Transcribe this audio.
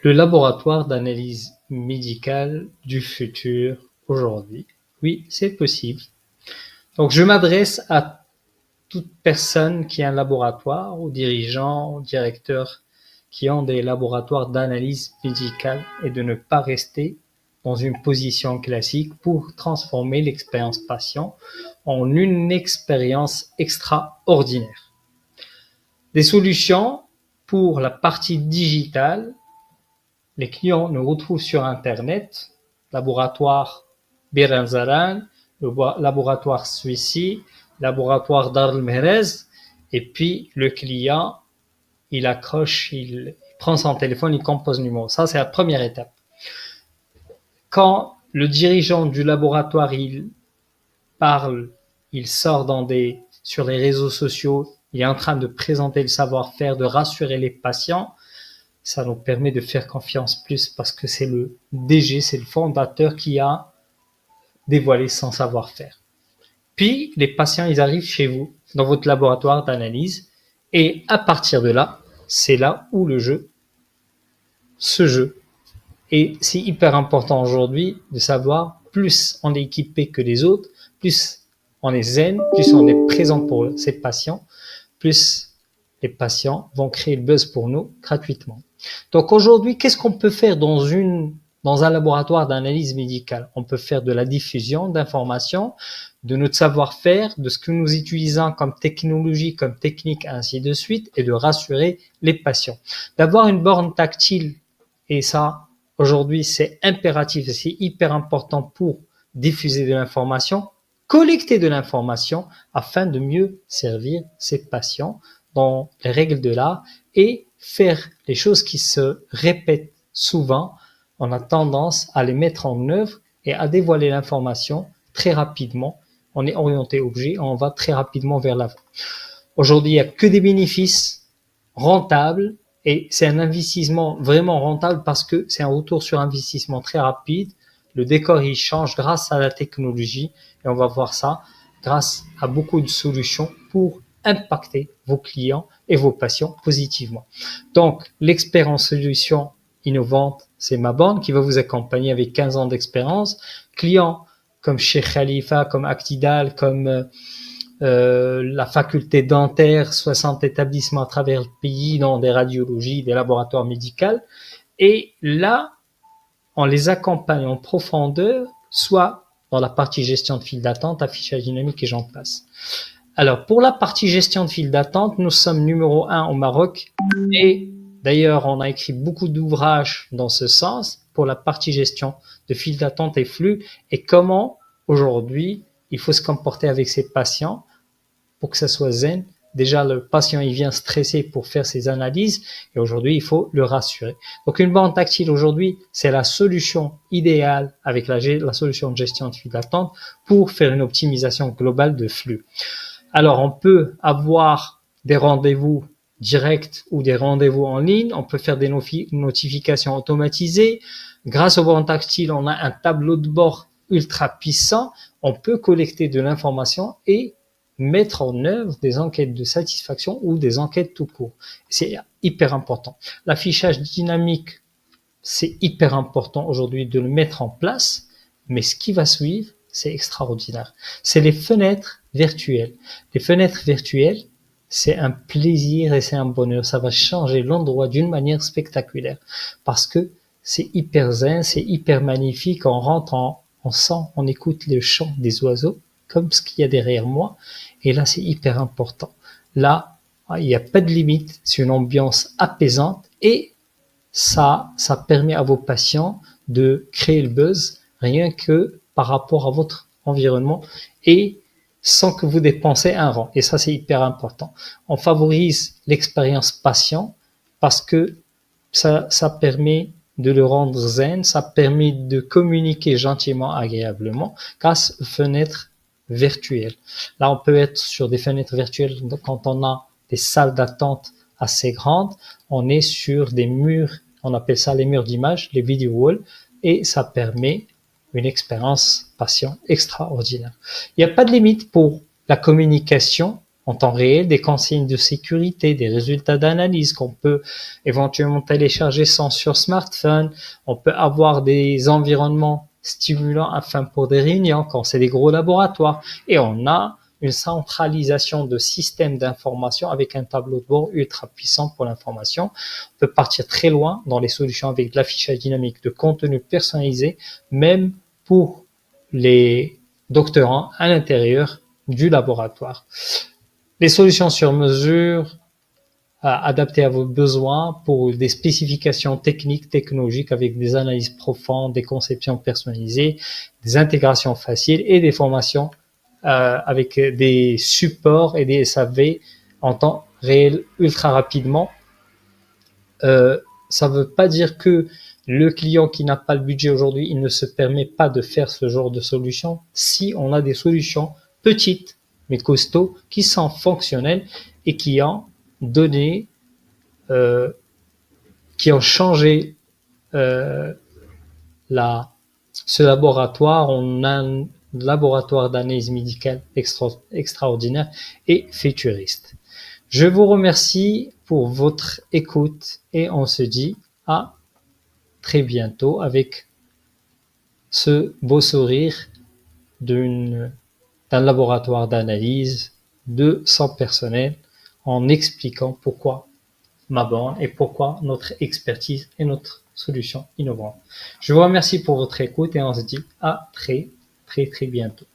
Le laboratoire d'analyse médicale du futur aujourd'hui. Oui, c'est possible. Donc, je m'adresse à toute personne qui a un laboratoire, aux dirigeants, aux directeurs qui ont des laboratoires d'analyse médicale et de ne pas rester dans une position classique pour transformer l'expérience patient en une expérience extraordinaire. Des solutions pour la partie digitale, les clients nous retrouvent sur Internet, laboratoire Bir El Zaran, le laboratoire Suissi, laboratoire Dar El Mehrez, et puis le client, il accroche, il prend son téléphone, il compose le numéro. Ça, c'est la première étape. Quand le dirigeant du laboratoire, il parle, il sort sur les réseaux sociaux, il est en train de présenter le savoir-faire, de rassurer les patients, ça nous permet de faire confiance plus parce que c'est le DG, c'est le fondateur qui a dévoilé son savoir-faire. Puis, les patients, ils arrivent chez vous, dans votre laboratoire d'analyse, et à partir de là, c'est là où ce jeu. Et c'est hyper important aujourd'hui de savoir, plus on est équipé que les autres, plus on est zen, plus on est présent pour ces patients, plus les patients vont créer le buzz pour nous gratuitement. Donc aujourd'hui, qu'est-ce qu'on peut faire dans un laboratoire d'analyse médicale? On peut faire de la diffusion d'informations, de notre savoir-faire, de ce que nous utilisons comme technologie, comme technique, ainsi de suite, et de rassurer les patients. D'avoir une borne tactile, et ça, aujourd'hui, c'est impératif et c'est hyper important pour diffuser de l'information, collecter de l'information afin de mieux servir ces patients dans les règles de l'art et faire les choses qui se répètent souvent. On a tendance à les mettre en œuvre et à dévoiler l'information très rapidement. On est orienté objet, on va très rapidement vers l'avant. Aujourd'hui, il n'y a que des bénéfices rentables et c'est un investissement vraiment rentable parce que c'est un retour sur investissement très rapide. Le décor, il change grâce à la technologie et on va voir ça grâce à beaucoup de solutions pour impacter vos clients et vos patients positivement. Donc, l'expert en solutions innovantes, c'est ma bande qui va vous accompagner avec 15 ans d'expérience. Clients comme chez Khalifa, comme Actidal, comme la faculté dentaire, 60 établissements à travers le pays dans des radiologies, des laboratoires médicaux. Et là, on les accompagne en profondeur, soit dans la partie gestion de file d'attente, affichage dynamique et j'en passe. Alors, pour la partie gestion de file d'attente, nous sommes numéro 1 au Maroc et d'ailleurs, on a écrit beaucoup d'ouvrages dans ce sens pour la partie gestion de file d'attente et flux et comment aujourd'hui il faut se comporter avec ses patients pour que ça soit zen. Déjà, le patient, il vient stressé pour faire ses analyses et aujourd'hui, il faut le rassurer. Donc, une bande tactile aujourd'hui, c'est la solution idéale avec la solution de gestion de file d'attente pour faire une optimisation globale de flux. Alors, on peut avoir des rendez-vous directs ou des rendez-vous en ligne. On peut faire des notifications automatisées. Grâce au banc tactile, on a un tableau de bord ultra puissant. On peut collecter de l'information et mettre en œuvre des enquêtes de satisfaction ou des enquêtes tout court. C'est hyper important. L'affichage dynamique, c'est hyper important aujourd'hui de le mettre en place, mais ce qui va suivre, c'est extraordinaire. C'est les fenêtres virtuelles. Les fenêtres virtuelles, c'est un plaisir et c'est un bonheur. Ça va changer l'endroit d'une manière spectaculaire parce que c'est hyper zen, c'est hyper magnifique. On rentre, on sent, on écoute le chant des oiseaux comme ce qu'il y a derrière moi. Et là, c'est hyper important. Là, il n'y a pas de limite. C'est une ambiance apaisante et ça permet à vos patients de créer le buzz rien que par rapport à votre environnement et sans que vous dépensez un rang. Et ça, c'est hyper important. On favorise l'expérience patient parce que ça permet de le rendre zen, ça permet de communiquer gentiment, agréablement grâce aux fenêtres virtuelles. Là, on peut être sur des fenêtres virtuelles quand on a des salles d'attente assez grandes. On est sur des murs, on appelle ça les murs d'image, les video walls, et ça permet une expérience patient extraordinaire. Il n'y a pas de limite pour la communication en temps réel des consignes de sécurité, des résultats d'analyse qu'on peut éventuellement télécharger sur smartphone. On peut avoir des environnements stimulants afin pour des réunions quand c'est des gros laboratoires. Et on a une centralisation de systèmes d'information avec un tableau de bord ultra puissant pour l'information. On peut partir très loin dans les solutions avec de l'affichage dynamique de contenu personnalisé, même pour les doctorants à l'intérieur du laboratoire. Les solutions sur mesure adaptées à vos besoins pour des spécifications techniques, technologiques avec des analyses profondes, des conceptions personnalisées, des intégrations faciles et des formations avec des supports et des SAV en temps réel ultra rapidement. Ça ne veut pas dire que le client qui n'a pas le budget aujourd'hui, il ne se permet pas de faire ce genre de solution. Si on a des solutions petites mais costauds qui sont fonctionnels et qui ont donné, qui ont changé ce laboratoire en un laboratoire d'analyse médicale extraordinaire et futuriste. Je vous remercie pour votre écoute et on se dit à très bientôt avec ce beau sourire d'un laboratoire d'analyse de son personnel en expliquant pourquoi ma borne et pourquoi notre expertise et notre solution innovante. Je vous remercie pour votre écoute et on se dit à très bientôt.